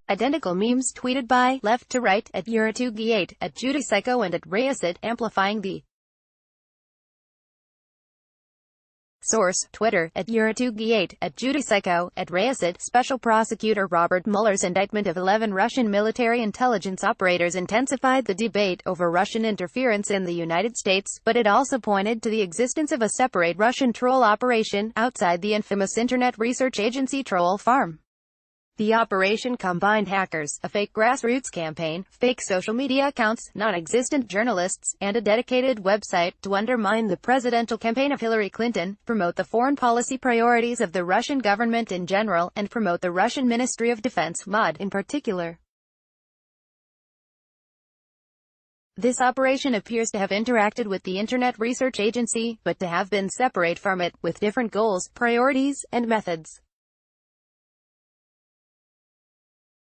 Identical memes tweeted by left to right at Yura2G8, at JudyPsycho and at Rayacit, amplifying the source, Twitter, at Yura2G8, at JudyPsycho, at Rayacit. Special Prosecutor Robert Mueller's indictment of 11 Russian military intelligence operators intensified the debate over Russian interference in the United States, but it also pointed to the existence of a separate Russian troll operation, outside the infamous internet research agency Troll Farm. The operation combined hackers, a fake grassroots campaign, fake social media accounts, non-existent journalists, and a dedicated website to undermine the presidential campaign of Hillary Clinton, promote the foreign policy priorities of the Russian government in general, and promote the Russian Ministry of Defense (MOD) in particular. This operation appears to have interacted with the Internet Research Agency, but to have been separate from it, with different goals, priorities, and methods.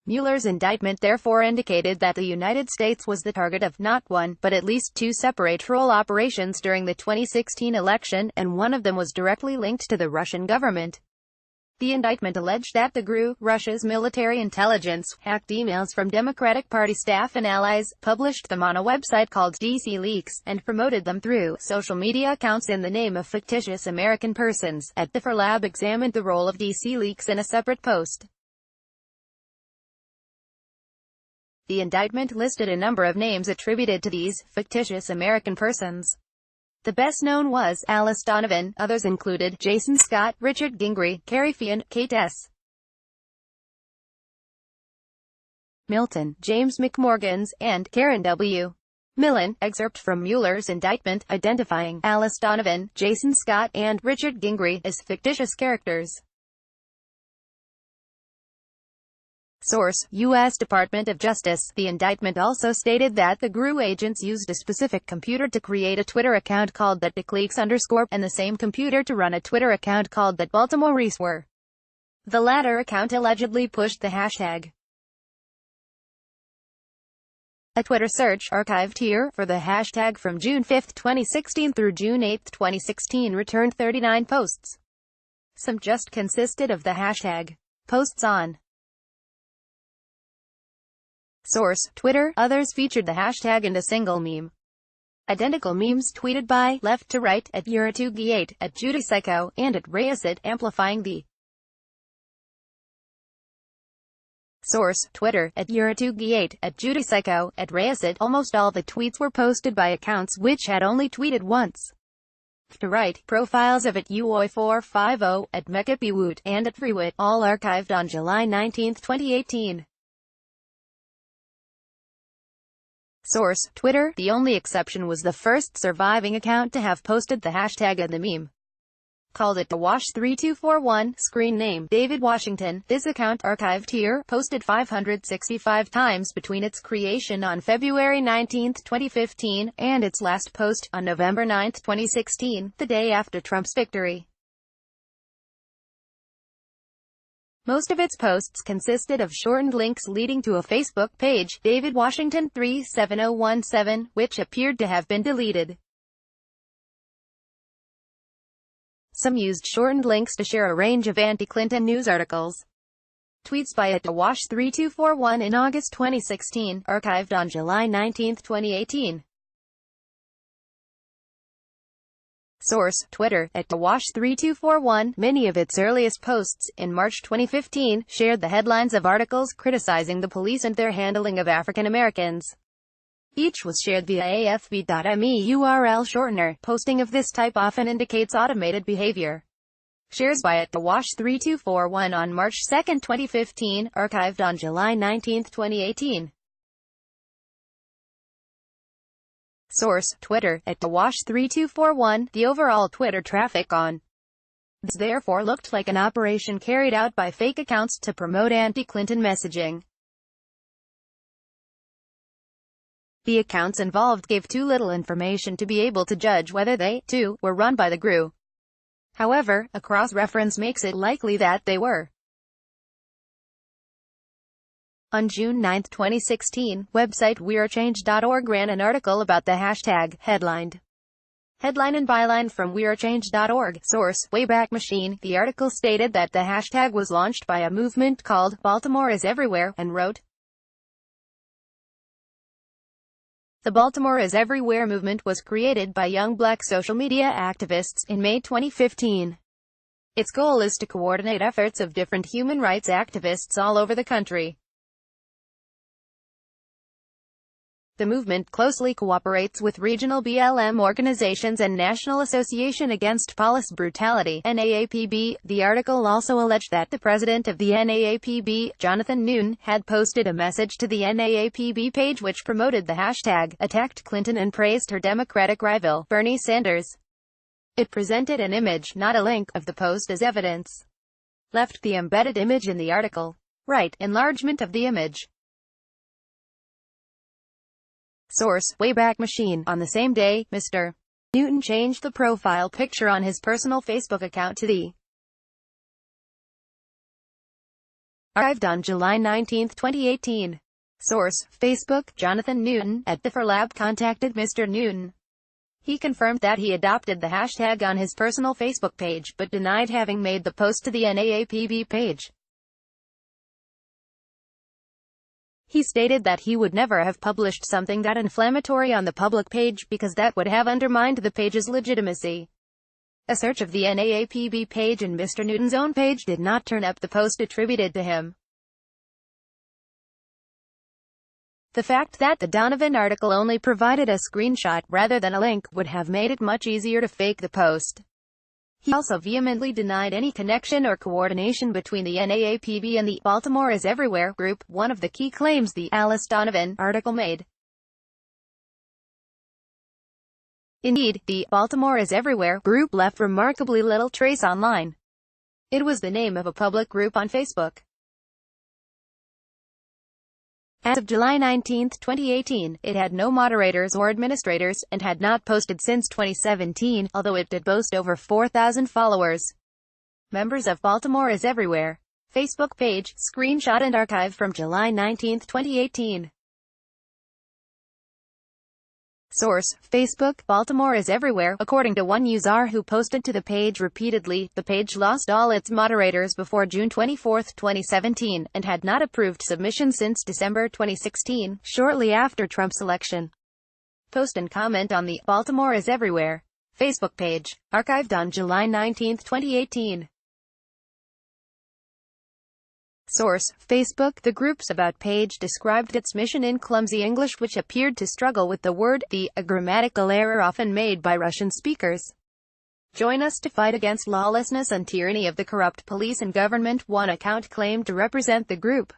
Mueller's indictment therefore indicated that the United States was the target of not one, but at least two separate troll operations during the 2016 election, and one of them was directly linked to the Russian government. The indictment alleged that the GRU, Russia's military intelligence, hacked emails from Democratic Party staff and allies, published them on a website called DC Leaks, and promoted them through social media accounts in the name of fictitious American persons. At the Lab examined the role of DC Leaks in a separate post. The indictment listed a number of names attributed to these fictitious American persons. The best known was Alice Donovan. Others included Jason Scott, Richard Gingrey, Carrie Fian, Kate S. Milton, James McMorgans, and Karen W. Millen. Excerpt from Mueller's indictment, identifying Alice Donovan, Jason Scott, and Richard Gingrey as fictitious characters. Source: U.S. Department of Justice. The indictment also stated that the GRU agents used a specific computer to create a Twitter account called @DeCleeks_, and the same computer to run a Twitter account called @BaltimoreResewer. The latter account allegedly pushed the hashtag. A Twitter search, archived here, for the hashtag from June 5, 2016 through June 8, 2016 returned 39 posts. Some just consisted of the hashtag. Posts on source, Twitter. Others featured the hashtag and a single meme. Identical memes tweeted by left to right at Yura2G8, at JudyPsycho, and at Rayacit, amplifying the source, Twitter, at Yura2G8, at JudyPsycho, at Rayacit. Almost all the tweets were posted by accounts which had only tweeted once. To right, profiles of at Uoi450, at Mekapiwoot, and at Freewit, all archived on July 19, 2018. Source, Twitter. The only exception was the first surviving account to have posted the hashtag and the meme. Called it @Wash3241, screen name, David Washington. This account, archived here, posted 565 times between its creation on February 19, 2015, and its last post, on November 9, 2016, the day after Trump's victory. Most of its posts consisted of shortened links leading to a Facebook page, David Washington 37017, which appeared to have been deleted. Some used shortened links to share a range of anti-Clinton news articles. Tweets by @Wash3241 in August 2016, archived on July 19, 2018. Source, Twitter, @Wash3241. Many of its earliest posts, in March 2015, shared the headlines of articles criticizing the police and their handling of African Americans. Each was shared via afb.me URL shortener. Posting of this type often indicates automated behavior. Shares by @Wash3241 on March 2, 2015, archived on July 19, 2018. Source, Twitter, @Wash3241. The overall Twitter traffic on this therefore looked like an operation carried out by fake accounts to promote anti-Clinton messaging. The accounts involved gave too little information to be able to judge whether they, too, were run by the GRU. However, a cross-reference makes it likely that they were. On June 9, 2016, website WeAreChange.org ran an article about the hashtag, headlined, Headline and byline from wearechange.org. Source: Wayback Machine. The article stated that the hashtag was launched by a movement called Baltimore is Everywhere, and wrote, "The Baltimore is Everywhere movement was created by young black social media activists in May 2015. Its goal is to coordinate efforts of different human rights activists all over the country. The movement closely cooperates with regional BLM organizations and National Association Against Police Brutality (NAAPB). The article also alleged that the president of the NAAPB, Jonathan Newton, had posted a message to the NAAPB page which promoted the hashtag, attacked Clinton and praised her Democratic rival, Bernie Sanders. It presented an image, not a link, of the post as evidence. Left the embedded image in the article. Right enlargement of the image." Source: Wayback Machine. On the same day, Mr. Newton changed the profile picture on his personal Facebook account to the archived on July 19, 2018. Source: Facebook. Jonathan Newton, at the Lab, contacted Mr. Newton. He confirmed that he adopted the hashtag on his personal Facebook page, but denied having made the post to the NAAPB page. He stated that he would never have published something that inflammatory on the public page because that would have undermined the page's legitimacy. A search of the NAAPB page and Mr. Newton's own page did not turn up the post attributed to him. The fact that the Donovan article only provided a screenshot, rather than a link, would have made it much easier to fake the post. He also vehemently denied any connection or coordination between the NAAPB and the Baltimore is Everywhere group, one of the key claims the Alice Donovan article made. Indeed, the Baltimore is Everywhere group left remarkably little trace online. It was the name of a public group on Facebook. As of July 19, 2018, it had no moderators or administrators, and had not posted since 2017, although it did boast over 4,000 followers. Members of Baltimore is Everywhere Facebook page, screenshot and archive from July 19, 2018. Source: Facebook. Baltimore is Everywhere. According to one user who posted to the page repeatedly, the page lost all its moderators before June 24, 2017, and had not approved submissions since December 2016, shortly after Trump's election. Post and comment on the Baltimore is Everywhere Facebook page, archived on July 19, 2018. Source: Facebook. The group's About page described its mission in clumsy English which appeared to struggle with the word "the", a grammatical error often made by Russian speakers. Join us to fight against lawlessness and tyranny of the corrupt police and government, one account claimed to represent the group.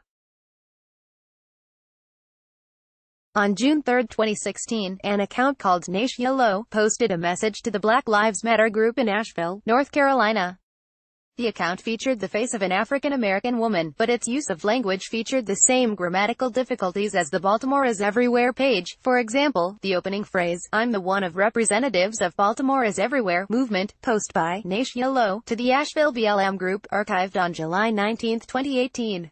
On June 3, 2016, an account called Nash Yellow posted a message to the Black Lives Matter group in Asheville, North Carolina. The account featured the face of an African-American woman, but its use of language featured the same grammatical difficulties as the Baltimore is Everywhere page. For example, the opening phrase, "I'm the one of representatives of Baltimore is Everywhere movement," post by Nash Yellow to the Asheville BLM group, archived on July 19, 2018.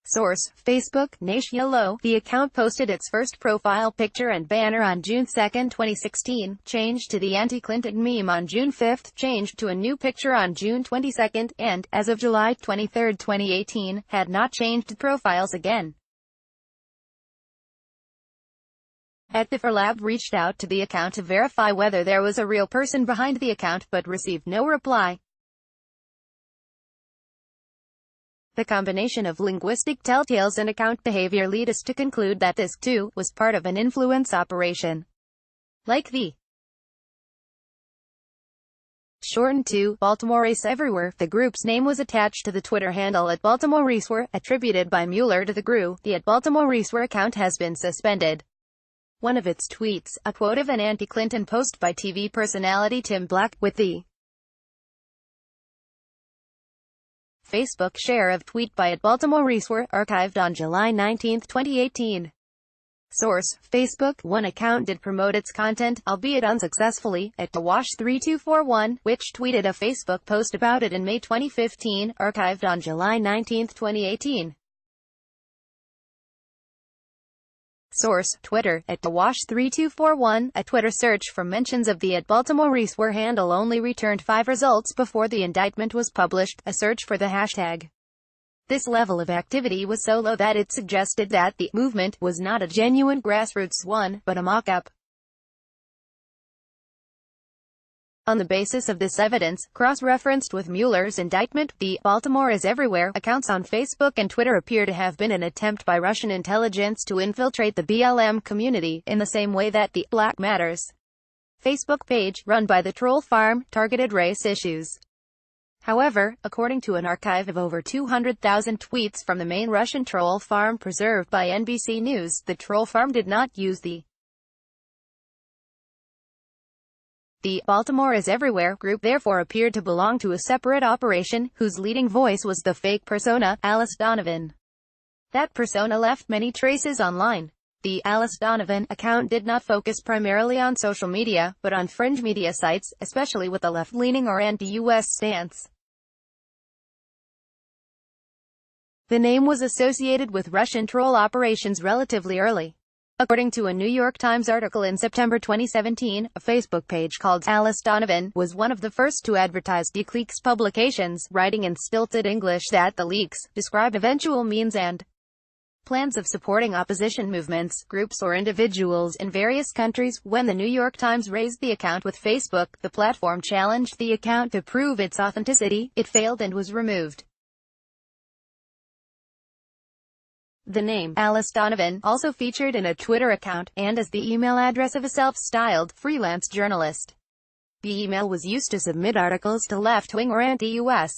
Source: Facebook. Nash Yellow. The account posted its first profile picture and banner on June 2, 2016, changed to the anti-Clinton meme on June 5, changed to a new picture on June 22, and, as of July 23, 2018, had not changed profiles again. At the Lab reached out to the account to verify whether there was a real person behind the account, but received no reply. The combination of linguistic telltales and account behavior lead us to conclude that this, too, was part of an influence operation. Like the shortened to Baltimore is Everywhere, the group's name was attached to the Twitter handle at Baltimore Reesware, attributed by Mueller to the GRU. The at Baltimore Reesware account has been suspended. One of its tweets, a quote of an anti-Clinton post by TV personality Tim Black, with the Facebook share of tweet by at Baltimore Reesware, archived on July 19, 2018. Source: Facebook. One account did promote its content, albeit unsuccessfully, at Wash3241, which tweeted a Facebook post about it in May 2015, archived on July 19, 2018. Source: Twitter, @thewash3241. A Twitter search for mentions of the @Baltimore Reese-Ware handle only returned 5 results before the indictment was published. A search for the hashtag. This level of activity was so low that it suggested that the movement was not a genuine grassroots one, but a mock-up. On the basis of this evidence, cross-referenced with Mueller's indictment, the "Baltimore is Everywhere" accounts on Facebook and Twitter appear to have been an attempt by Russian intelligence to infiltrate the BLM community, in the same way that the Black Matters Facebook page, run by the troll farm, targeted race issues. However, according to an archive of over 200,000 tweets from the main Russian troll farm preserved by NBC News, the troll farm did not use the "Baltimore is Everywhere" group, therefore appeared to belong to a separate operation, whose leading voice was the fake persona, Alice Donovan. That persona left many traces online. The Alice Donovan account did not focus primarily on social media, but on fringe media sites, especially with a left-leaning or anti-US stance. The name was associated with Russian troll operations relatively early. According to a New York Times article in September 2017, a Facebook page called Alice Donovan was one of the first to advertise WikiLeaks publications, writing in stilted English that the leaks describe eventual means and plans of supporting opposition movements, groups or individuals in various countries. When the New York Times raised the account with Facebook, the platform challenged the account to prove its authenticity. It failed and was removed. The name, Alice Donovan, also featured in a Twitter account, and as the email address of a self-styled, freelance journalist. The email was used to submit articles to left-wing or anti-US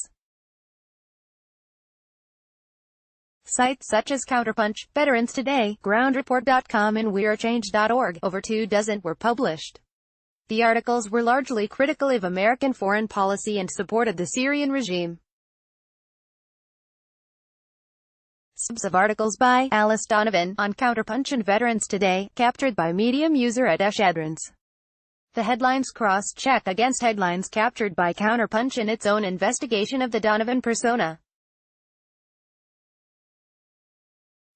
sites such as Counterpunch, Veterans Today, GroundReport.com and WeAreChange.org. Over 2 dozen were published. The articles were largely critical of American foreign policy and supported the Syrian regime. Subs of articles by Alice Donovan on Counterpunch and Veterans Today, captured by Medium user @Ashadrans. The headlines cross-check against headlines captured by Counterpunch in its own investigation of the Donovan persona.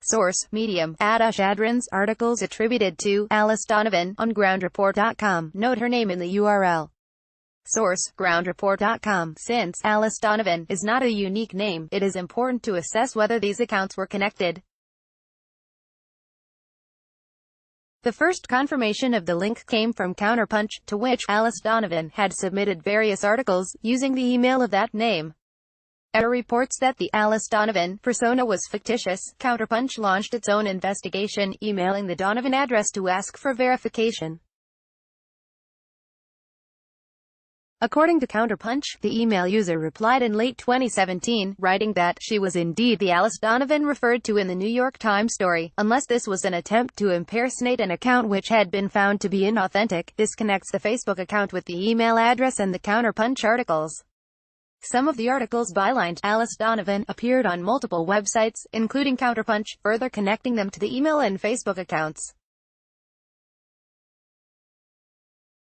Source: Medium, @Ashadrans. Articles attributed to Alice Donovan on GroundReport.com. Note her name in the URL. Source: GroundReport.com. Since Alice Donovan is not a unique name, it is important to assess whether these accounts were connected. The first confirmation of the link came from Counterpunch, to which Alice Donovan had submitted various articles, using the email of that name. Error reports that the Alice Donovan persona was fictitious. Counterpunch launched its own investigation, emailing the Donovan address to ask for verification. According to Counterpunch, the email user replied in late 2017, writing that she was indeed the Alice Donovan referred to in the New York Times story, unless this was an attempt to impersonate an account which had been found to be inauthentic. This connects the Facebook account with the email address and the Counterpunch articles. Some of the articles bylined Alice Donovan appeared on multiple websites, including Counterpunch, further connecting them to the email and Facebook accounts.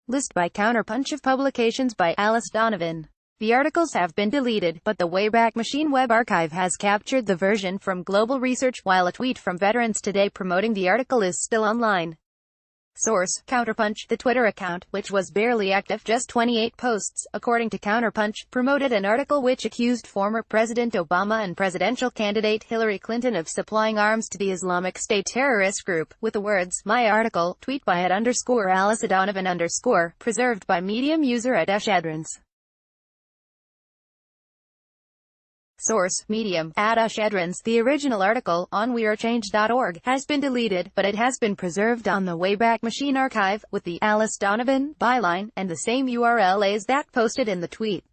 List by Counterpunch of publications by Alice Donovan. The articles have been deleted, but the Wayback Machine web archive has captured the version from Global Research, while a tweet from Veterans Today promoting the article is still online. Source: Counterpunch. The Twitter account, which was barely active, just 28 posts, according to Counterpunch, promoted an article which accused former President Obama and presidential candidate Hillary Clinton of supplying arms to the Islamic State terrorist group, with the words, "My article," tweet by @Alice Donovan_, preserved by Medium user @Ashadrans. Source: Medium, @Ashadrans. The original article, on WeAreChange.org, has been deleted, but it has been preserved on the Wayback Machine archive, with the Alice Donovan byline, and the same URL as that posted in the tweet.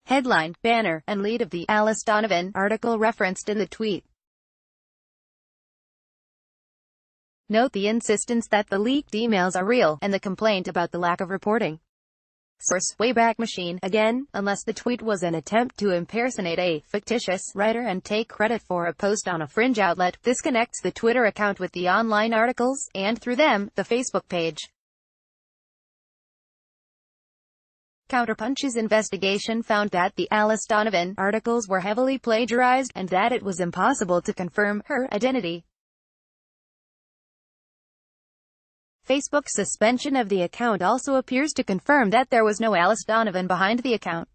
Headline, banner, and lead of the Alice Donovan article referenced in the tweet. Note the insistence that the leaked emails are real, and the complaint about the lack of reporting. Source: Wayback Machine. Again, unless the tweet was an attempt to impersonate a fictitious writer and take credit for a post on a fringe outlet, this connects the Twitter account with the online articles, and through them, the Facebook page. Counterpunch's investigation found that the Alice Donovan articles were heavily plagiarized, and that it was impossible to confirm her identity. Facebook's suspension of the account also appears to confirm that there was no Alice Donovan behind the account.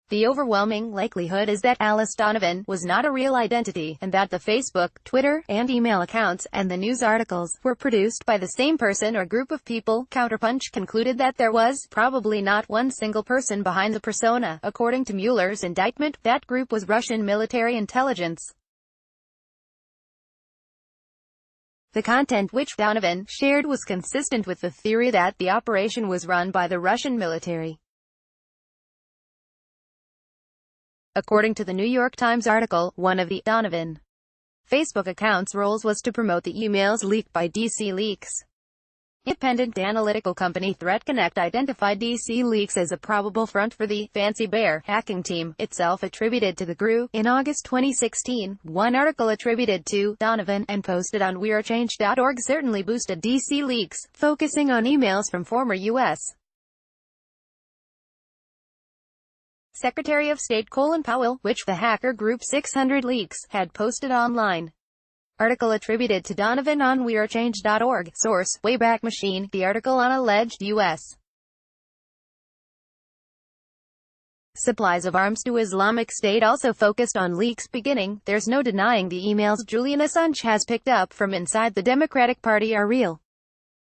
The overwhelming likelihood is that Alice Donovan was not a real identity, and that the Facebook, Twitter, and email accounts, and the news articles, were produced by the same person or group of people. Counterpunch concluded that there was probably not one single person behind the persona. According to Mueller's indictment, that group was Russian military intelligence. The content which Donovan shared was consistent with the theory that the operation was run by the Russian military. According to the New York Times article, one of the Donovan Facebook account's roles was to promote the emails leaked by DC Leaks. Independent analytical company ThreatConnect identified DC Leaks as a probable front for the Fancy Bear hacking team, itself attributed to the GRU. In August 2016, one article attributed to Donovan and posted on WeAreChange.org certainly boosted DC Leaks, focusing on emails from former U.S. Secretary of State Colin Powell, which the hacker group 600 Leaks had posted online. Article attributed to Donovan on WeAreChange.org. Source: Wayback Machine. The article on alleged U.S. supplies of arms to Islamic State also focused on leaks beginning. There's no denying the emails Julian Assange has picked up from inside the Democratic Party are real.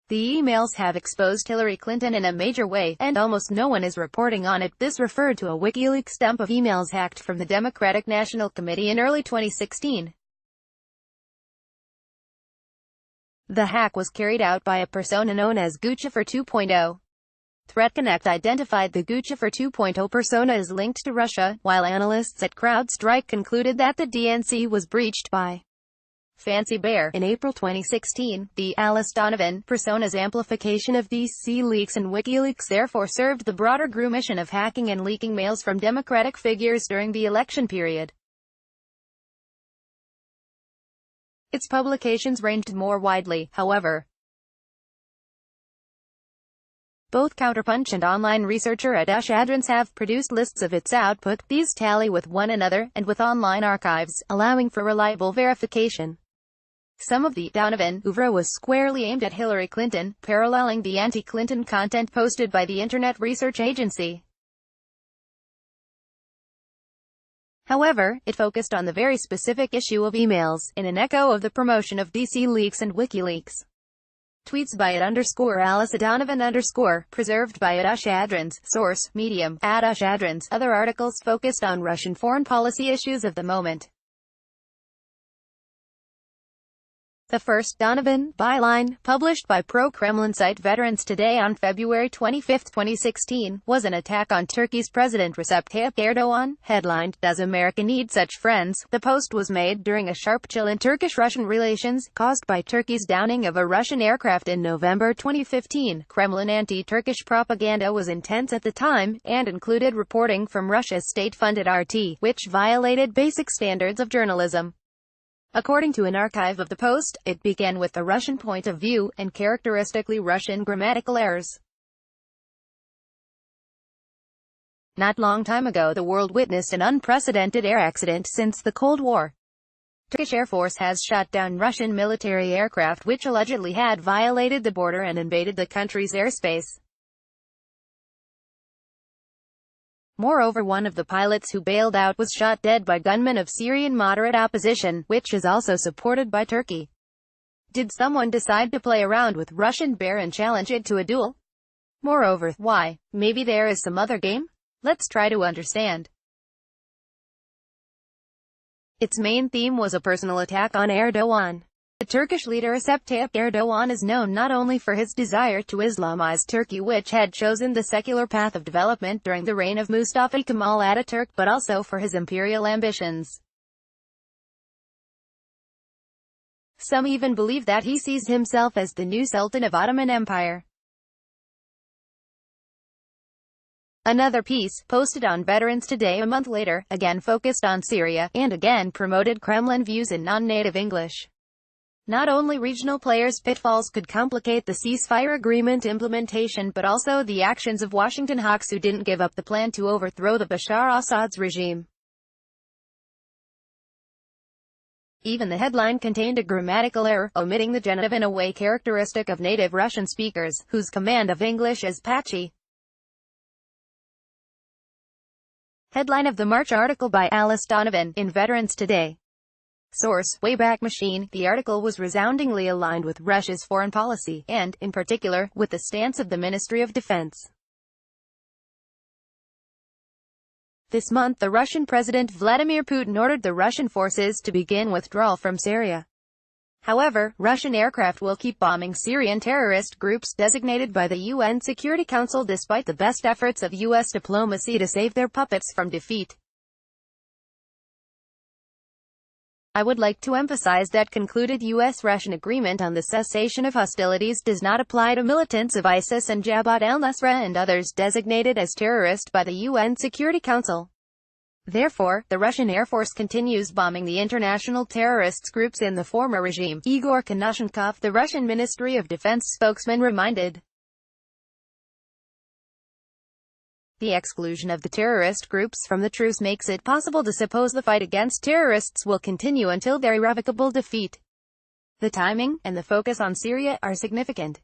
The emails have exposed Hillary Clinton in a major way, and almost no one is reporting on it. This referred to a WikiLeaks dump of emails hacked from the Democratic National Committee in early 2016. The hack was carried out by a persona known as Guccifer 2.0. ThreatConnect identified the Guccifer 2.0 persona as linked to Russia, while analysts at CrowdStrike concluded that the DNC was breached by Fancy Bear. In April 2016, the Alice Donovan persona's amplification of DC Leaks and WikiLeaks therefore served the broader GRU mission of hacking and leaking mails from Democratic figures during the election period. Its publications ranged more widely, however. Both Counterpunch and online researcher Adash Adrans have produced lists of its output. These tally with one another, and with online archives, allowing for reliable verification. Some of the Donovan oeuvre was squarely aimed at Hillary Clinton, paralleling the anti-Clinton content posted by the Internet Research Agency. However, it focused on the very specific issue of emails, in an echo of the promotion of DC Leaks and WikiLeaks. Tweets by @Alice Donovan_, preserved by Adash Adrans. Source: Medium. Adash Adrans. Other articles focused on Russian foreign policy issues of the moment. The first Donovan byline, published by pro-Kremlin site Veterans Today on February 25, 2016, was an attack on Turkey's President Recep Tayyip Erdogan. Headlined, "Does America Need Such Friends?" The post was made during a sharp chill in Turkish-Russian relations, caused by Turkey's downing of a Russian aircraft in November 2015. Kremlin anti-Turkish propaganda was intense at the time, and included reporting from Russia's state-funded RT, which violated basic standards of journalism. According to an archive of the post, it began with the Russian point of view, and characteristically Russian grammatical errors. Not long time ago the world witnessed an unprecedented air accident since the Cold War. Turkish Air Force has shot down Russian military aircraft which allegedly had violated the border and invaded the country's airspace. Moreover, one of the pilots who bailed out was shot dead by gunmen of Syrian moderate opposition, which is also supported by Turkey. Did someone decide to play around with Russian Bear and challenge it to a duel? Moreover, why? Maybe there is some other game? Let's try to understand. Its main theme was a personal attack on Erdogan. The Turkish leader Recep Tayyip Erdogan is known not only for his desire to Islamize Turkey, which had chosen the secular path of development during the reign of Mustafa Kemal Ataturk, but also for his imperial ambitions. Some even believe that he sees himself as the new Sultan of Ottoman Empire. Another piece, posted on Veterans Today a month later, again focused on Syria, and again promoted Kremlin views in non-native English. Not only regional players' pitfalls could complicate the ceasefire agreement implementation, but also the actions of Washington hawks who didn't give up the plan to overthrow the Bashar Assad's regime. Even the headline contained a grammatical error, omitting the genitive in a way characteristic of native Russian speakers, whose command of English is patchy. Headline of the March article by Alice Donovan, in Veterans Today. Source: Wayback Machine. The article was resoundingly aligned with Russia's foreign policy, and, in particular, with the stance of the Ministry of Defense. This month the Russian President Vladimir Putin ordered the Russian forces to begin withdrawal from Syria. However, Russian aircraft will keep bombing Syrian terrorist groups designated by the UN Security Council despite the best efforts of U.S. diplomacy to save their puppets from defeat. I would like to emphasize that concluded U.S.-Russian agreement on the cessation of hostilities does not apply to militants of ISIS and Jabhat al-Nusra and others designated as terrorist by the UN Security Council. Therefore, the Russian Air Force continues bombing the international terrorist groups in the former regime, Igor Konashenkov, the Russian Ministry of Defense spokesman, reminded. The exclusion of the terrorist groups from the truce makes it possible to suppose the fight against terrorists will continue until their irrevocable defeat. The timing and the focus on Syria are significant.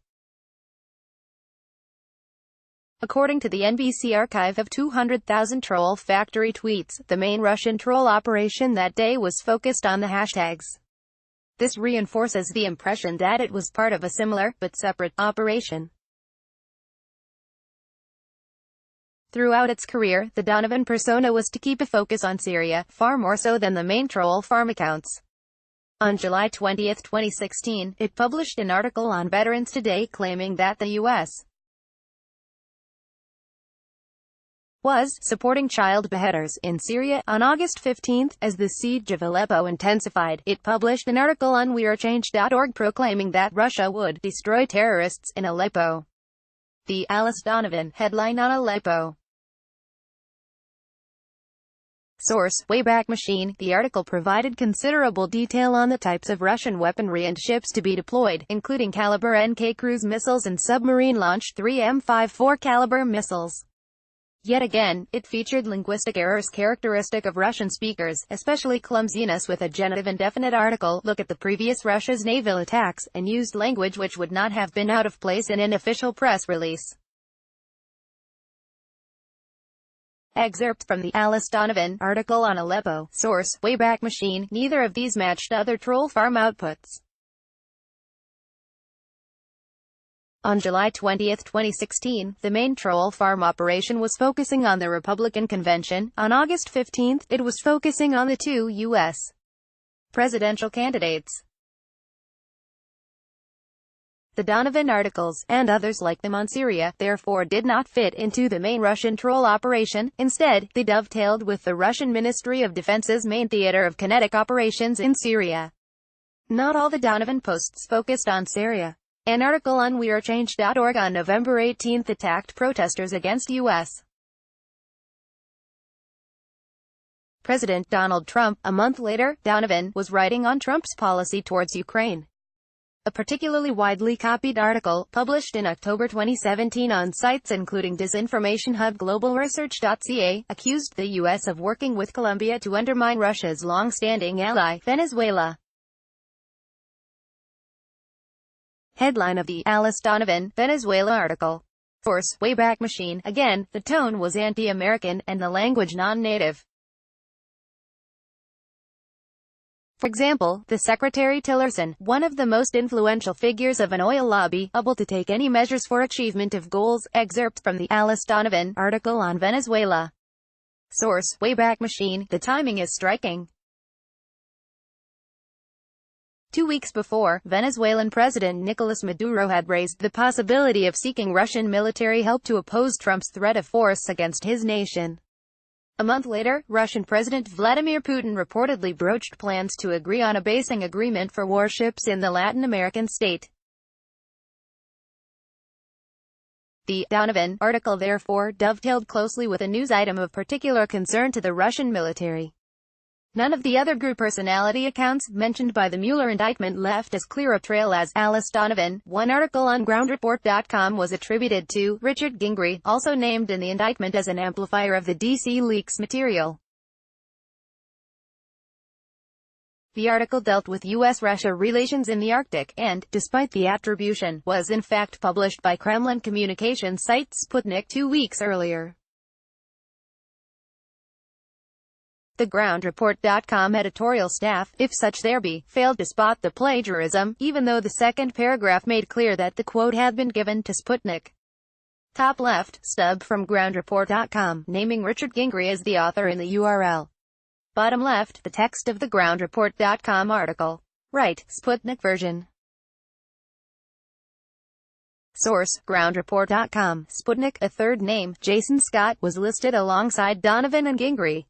According to the NBC archive of 200,000 troll factory tweets, the main Russian troll operation that day was focused on the hashtags. This reinforces the impression that it was part of a similar, but separate, operation. Throughout its career, the Donovan persona was to keep a focus on Syria, far more so than the main troll farm accounts. On July 20, 2016, it published an article on Veterans Today claiming that the U.S. was supporting child beheaders in Syria. On August 15, as the siege of Aleppo intensified, it published an article on WeAreChange.org proclaiming that Russia would destroy terrorists in Aleppo. The Alice Donovan headline on Aleppo. Source: Wayback Machine. The article provided considerable detail on the types of Russian weaponry and ships to be deployed, including caliber NK cruise missiles and submarine-launched 3M54 caliber missiles. Yet again, it featured linguistic errors characteristic of Russian speakers, especially clumsiness with a genitive indefinite article, look at the previous Russia's naval attacks, and used language which would not have been out of place in an official press release. Excerpt from the Alice Donovan article on Aleppo. Source: Wayback Machine. Neither of these matched other troll farm outputs. On July 20, 2016, the main troll farm operation was focusing on the Republican convention. On August 15, it was focusing on the two U.S. presidential candidates. The Donovan articles, and others like them on Syria, therefore did not fit into the main Russian troll operation. Instead, they dovetailed with the Russian Ministry of Defense's main theater of kinetic operations in Syria. Not all the Donovan posts focused on Syria. An article on WeAreChange.org on November 18 attacked protesters against U.S. President Donald Trump. A month later, Donovan was writing on Trump's policy towards Ukraine. A particularly widely copied article, published in October 2017 on sites including disinformation hub globalresearch.ca, accused the U.S. of working with Colombia to undermine Russia's long-standing ally, Venezuela. Headline of the Alice Donovan Venezuela article. Source: Wayback Machine. Again, the tone was anti-American, and the language non-native. For example, the Secretary Tillerson, one of the most influential figures of an oil lobby, able to take any measures for achievement of goals. Excerpt from the Alice Donovan article on Venezuela. Source: Wayback Machine. The timing is striking. 2 weeks before, Venezuelan President Nicolas Maduro had raised the possibility of seeking Russian military help to oppose Trump's threat of force against his nation. A month later, Russian President Vladimir Putin reportedly broached plans to agree on a basing agreement for warships in the Latin American state. The Donovan article therefore dovetailed closely with a news item of particular concern to the Russian military. None of the other GRU personality accounts mentioned by the Mueller indictment left as clear a trail as Alice Donovan. One article on GroundReport.com was attributed to Richard Gingrey, also named in the indictment as an amplifier of the DC leaks material. The article dealt with U.S.-Russia relations in the Arctic, and, despite the attribution, was in fact published by Kremlin communications site Sputnik 2 weeks earlier. The GroundReport.com editorial staff, if such there be, failed to spot the plagiarism, even though the second paragraph made clear that the quote had been given to Sputnik. Top left, stub from GroundReport.com, naming Richard Gingrey as the author in the URL. Bottom left, the text of the GroundReport.com article. Right, Sputnik version. Source, GroundReport.com. Sputnik, a third name, Jason Scott, was listed alongside Donovan and Gingrey.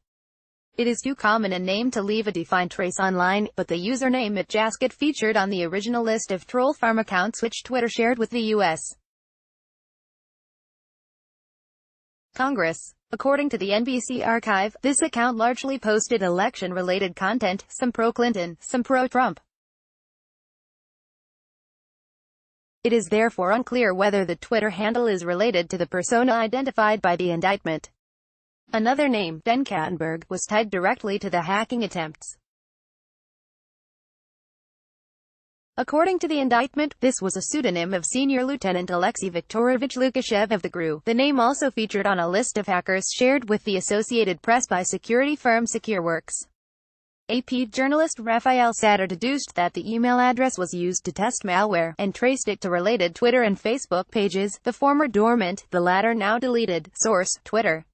It is too common a name to leave a defined trace online, but the username @Jasket featured on the original list of troll farm accounts which Twitter shared with the U.S. Congress. According to the NBC archive, this account largely posted election-related content, some pro-Clinton, some pro-Trump. It is therefore unclear whether the Twitter handle is related to the persona identified by the indictment. Another name, Den Kattenberg, was tied directly to the hacking attempts. According to the indictment, this was a pseudonym of Senior Lieutenant Alexei Viktorovich Lukashev of the GRU. The name also featured on a list of hackers shared with the Associated Press by security firm SecureWorks. AP journalist Raphael Satter deduced that the email address was used to test malware, and traced it to related Twitter and Facebook pages, the former dormant, the latter now deleted. Source, Twitter.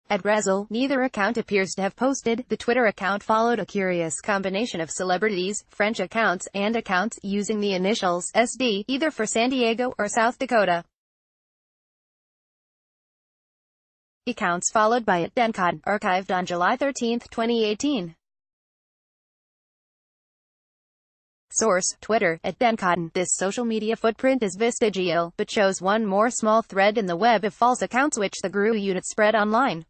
At Rezel, neither account appears to have posted. The Twitter account followed a curious combination of celebrities, French accounts, and accounts using the initials SD, either for San Diego or South Dakota. Accounts followed by @Dencotton, archived on July 13, 2018. Source, Twitter, @Dencotton. This social media footprint is vestigial, but shows one more small thread in the web of false accounts which the GRU unit spread online.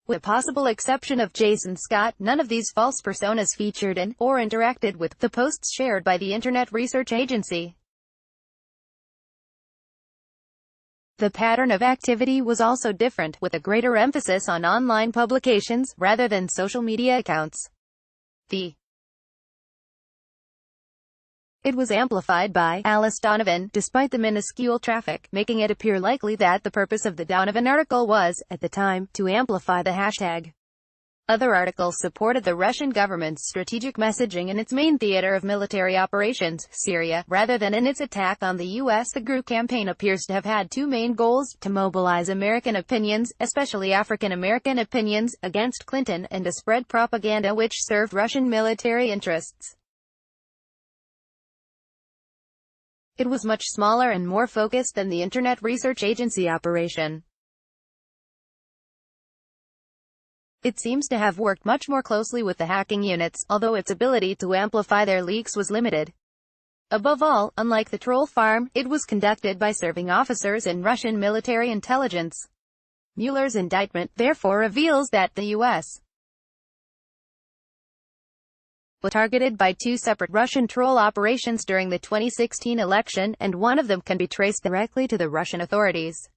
With the possible exception of Jason Scott, none of these false personas featured in, or interacted with, the posts shared by the Internet Research Agency. The pattern of activity was also different, with a greater emphasis on online publications, rather than social media accounts. It was amplified by Alice Donovan, despite the minuscule traffic, making it appear likely that the purpose of the Donovan article was, at the time, to amplify the hashtag. Other articles supported the Russian government's strategic messaging in its main theater of military operations, Syria, rather than in its attack on the U.S. The GRU campaign appears to have had two main goals: to mobilize American opinions, especially African American opinions, against Clinton, and to spread propaganda which served Russian military interests. It was much smaller and more focused than the Internet Research Agency operation. It seems to have worked much more closely with the hacking units, although its ability to amplify their leaks was limited. Above all, unlike the troll farm, it was conducted by serving officers in Russian military intelligence. Mueller's indictment, therefore, reveals that the U.S. was targeted by two separate Russian troll operations during the 2016 election, and one of them can be traced directly to the Russian authorities.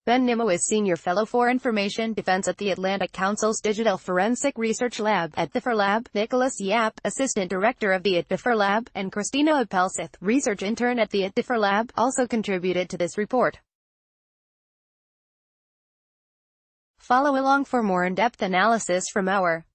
Ben Nimmo is Senior Fellow for Information Defense at the Atlantic Council's Digital Forensic Research Lab, at DIFR Lab, Nicholas Yap, Assistant Director of the DIFR Lab, and Christina Appelseth, Research Intern at the DIFR Lab, also contributed to this report. Follow along for more in-depth analysis from our